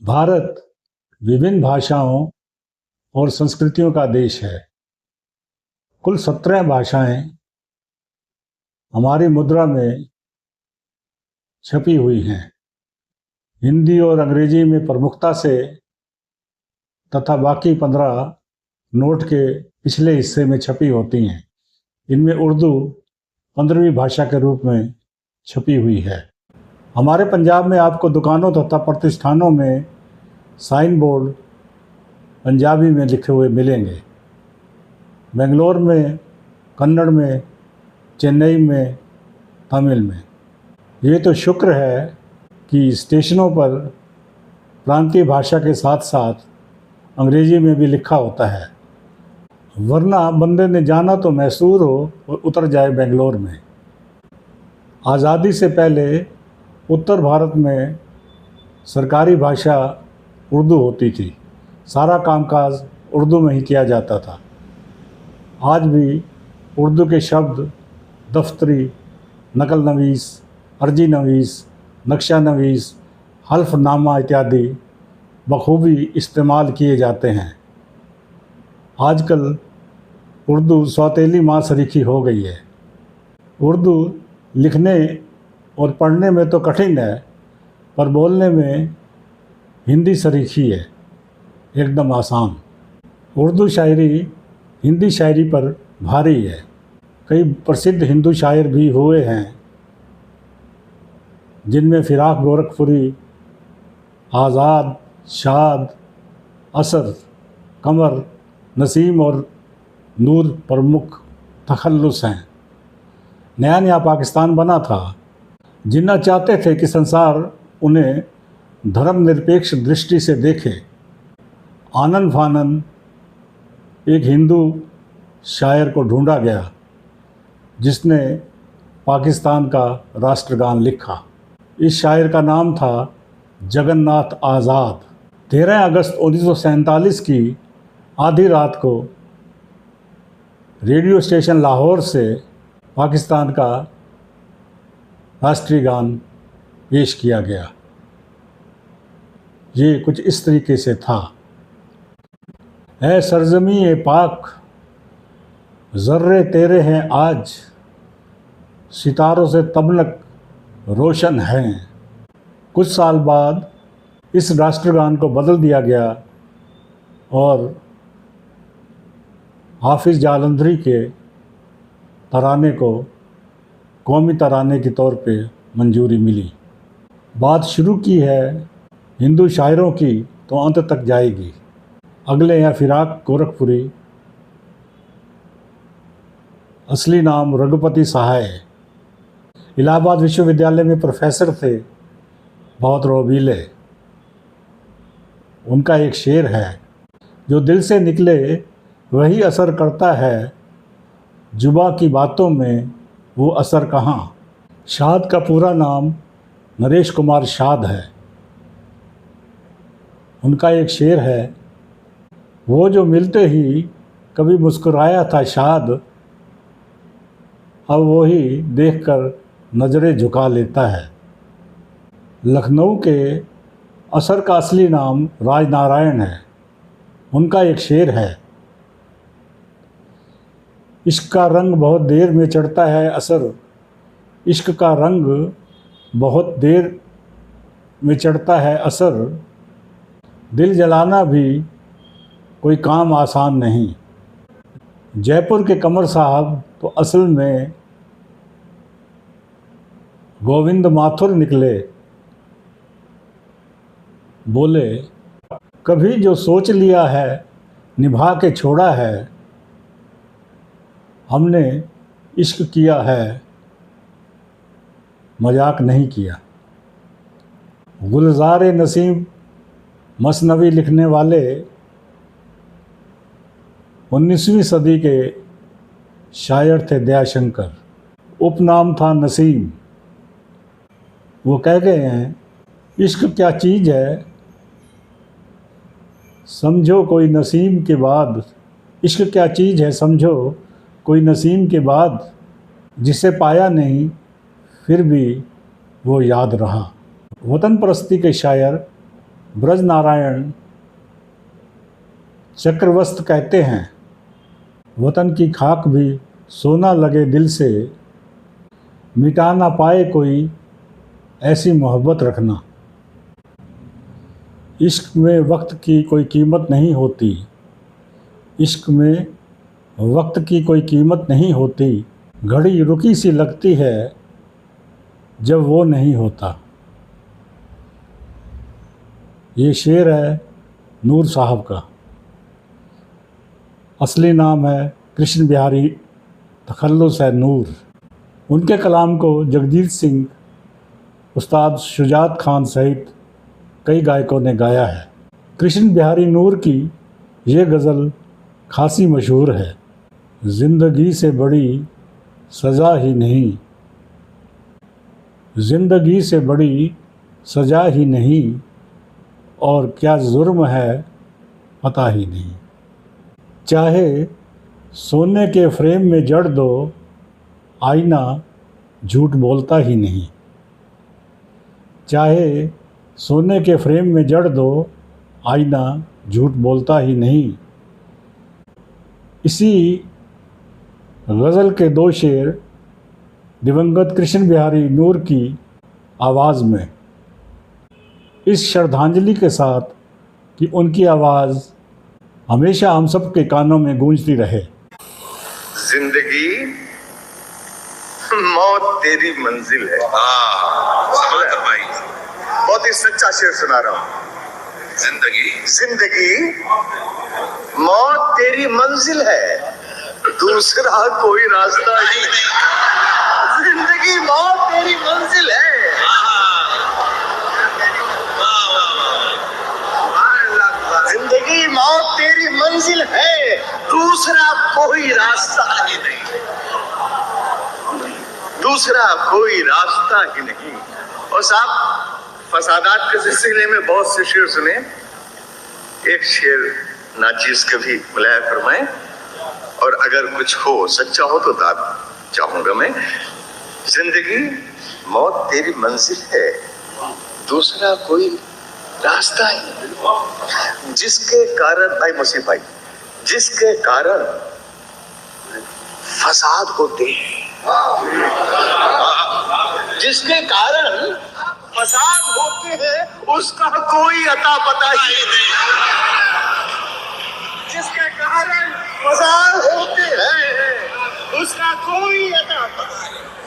भारत विभिन्न भाषाओं और संस्कृतियों का देश है। कुल 17 भाषाएं हमारी मुद्रा में छपी हुई हैं। हिंदी और अंग्रेजी में प्रमुखता से तथा बाकी 15 नोट के पिछले हिस्से में छपी होती हैं। इनमें उर्दू 15वीं भाषा के रूप में छपी हुई है। हमारे पंजाब में आपको दुकानों तथा प्रतिष्ठानों में साइन बोर्ड पंजाबी में लिखे हुए मिलेंगे। बेंगलोर में कन्नड़ में, चेन्नई में तमिल में। ये तो शुक्र है कि स्टेशनों पर प्रांतीय भाषा के साथ साथ अंग्रेजी में भी लिखा होता है, वरना बंदे ने जाना तो मैसूर हो और उतर जाए बेंगलोर में। आज़ादी से पहले उत्तर भारत में सरकारी भाषा उर्दू होती थी। सारा कामकाज उर्दू में ही किया जाता था। आज भी उर्दू के शब्द दफ्तरी, नकल नवीस, अर्जी नवीस, नक्शा नवीस, हल्फनामा इत्यादि बखूबी इस्तेमाल किए जाते हैं। आजकल उर्दू सौतेली माँ सरीखी हो गई है। उर्दू लिखने और पढ़ने में तो कठिन है, पर बोलने में हिंदी सरीखी है, एकदम आसान। उर्दू शायरी हिंदी शायरी पर भारी है। कई प्रसिद्ध हिंदू शायर भी हुए हैं, जिनमें फिराक गोरखपुरी, आज़ाद, शाद, असर, कमर, नसीम और नूर प्रमुख तखल्लुस हैं। नया नया पाकिस्तान बना था। जिन्ना चाहते थे कि संसार उन्हें धर्मनिरपेक्ष दृष्टि से देखे। आनन फानन एक हिंदू शायर को ढूंढा गया, जिसने पाकिस्तान का राष्ट्रगान लिखा। इस शायर का नाम था जगन्नाथ आज़ाद। 13 अगस्त 1947 की आधी रात को रेडियो स्टेशन लाहौर से पाकिस्तान का राष्ट्रीय गान पेश किया गया। ये कुछ इस तरीके से था। ऐ सरज़मी ए पाक, ज़र्रे तेरे हैं आज, सितारों से तबलक रोशन हैं। कुछ साल बाद इस राष्ट्रगान को बदल दिया गया और हाफिज़ जालंधरी के तराने को कौमी तराने के तौर पे मंजूरी मिली। बात शुरू की है हिंदू शायरों की तो अंत तक जाएगी। अगले हैं फिराक गोरखपुरी, असली नाम रघुपति सहाय। इलाहाबाद विश्वविद्यालय में प्रोफेसर थे, बहुत रोबीले। उनका एक शेर है, जो दिल से निकले वही असर करता है, जुबा की बातों में वो असर कहाँ। शाद का पूरा नाम नरेश कुमार शाद है। उनका एक शेर है, वो जो मिलते ही कभी मुस्कुराया था शाद, अब वही देखकर नज़रें झुका लेता है। लखनऊ के असर का असली नाम राजनारायण है। उनका एक शेर है, इश्क का रंग बहुत देर में चढ़ता है असर, इश्क का रंग बहुत देर में चढ़ता है असर, दिल जलाना भी कोई काम आसान नहीं। जयपुर के कमर साहब तो असल में गोविंद माथुर निकले। बोले, कभी जो सोच लिया है निभा के छोड़ा है, हमने इश्क किया है मजाक नहीं किया। गुलज़ार नसीम मसनवी लिखने वाले 19वीं सदी के शायर थे दयाशंकर। उपनाम था नसीम। वो कह गए हैं, इश्क क्या चीज़ है समझो कोई नसीम के बाद, इश्क क्या चीज़ है समझो कोई नसीम के बाद, जिसे पाया नहीं फिर भी वो याद रहा। वतन परस्ती के शायर ब्रजनारायण चक्रवस्त कहते हैं, वतन की खाक भी सोना लगे दिल से, मिटा ना पाए कोई ऐसी मोहब्बत रखना। इश्क में वक्त की कोई कीमत नहीं होती, इश्क में वक्त की कोई कीमत नहीं होती, घड़ी रुकी सी लगती है जब वो नहीं होता। ये शेर है नूर साहब का। असली नाम है कृष्ण बिहारी, तखल्लुस है नूर। उनके कलाम को जगजीत सिंह, उस्ताद शुजात खान सहित कई गायकों ने गाया है। कृष्ण बिहारी नूर की ये गज़ल खासी मशहूर है। ज़िंदगी से बड़ी सज़ा ही नहीं, ज़िंदगी से बड़ी सज़ा ही नहीं, और क्या जुर्म है पता ही नहीं। चाहे सोने के फ्रेम में जड़ दो, आईना झूठ बोलता ही नहीं। चाहे सोने के फ्रेम में जड़ दो, आईना झूठ बोलता ही नहीं। इसी गज़ल के दो शेर दिवंगत कृष्ण बिहारी नूर की आवाज़ में, इस श्रद्धांजलि के साथ कि उनकी आवाज़ हमेशा हम सब के कानों में गूंजती रहे। जिंदगी मौत तेरी मंजिल है। भाई बहुत ही सच्चा शेर सुना रहा हूं। जिंदगी मौत तेरी मंजिल है, दूसरा कोई रास्ता ही नहीं। जिंदगी मौत तेरी मंजिल है, जिंदगी मौत तेरी मंजिल है, दूसरा कोई रास्ता ही नहीं, दूसरा कोई रास्ता ही नहीं। और साहब फसादात के सिलसिले में बहुत से शेर सुने, एक शेर नाचीज के भी मुलाया फरमाए, और अगर कुछ हो सच्चा हो तो दाद चाहूंगा मैं। जिंदगी मौत तेरी मंजिल है, दूसरा कोई रास्ता ही नहीं, जिसके कारण भाई मुसीब भाई, जिसके कारण फसाद होते हैं, जिसके कारण फसाद होते हैं, उसका कोई अता पता ही नहीं। जिसके कारण फसाद होते हैं, उसका कोई अता पता नहीं।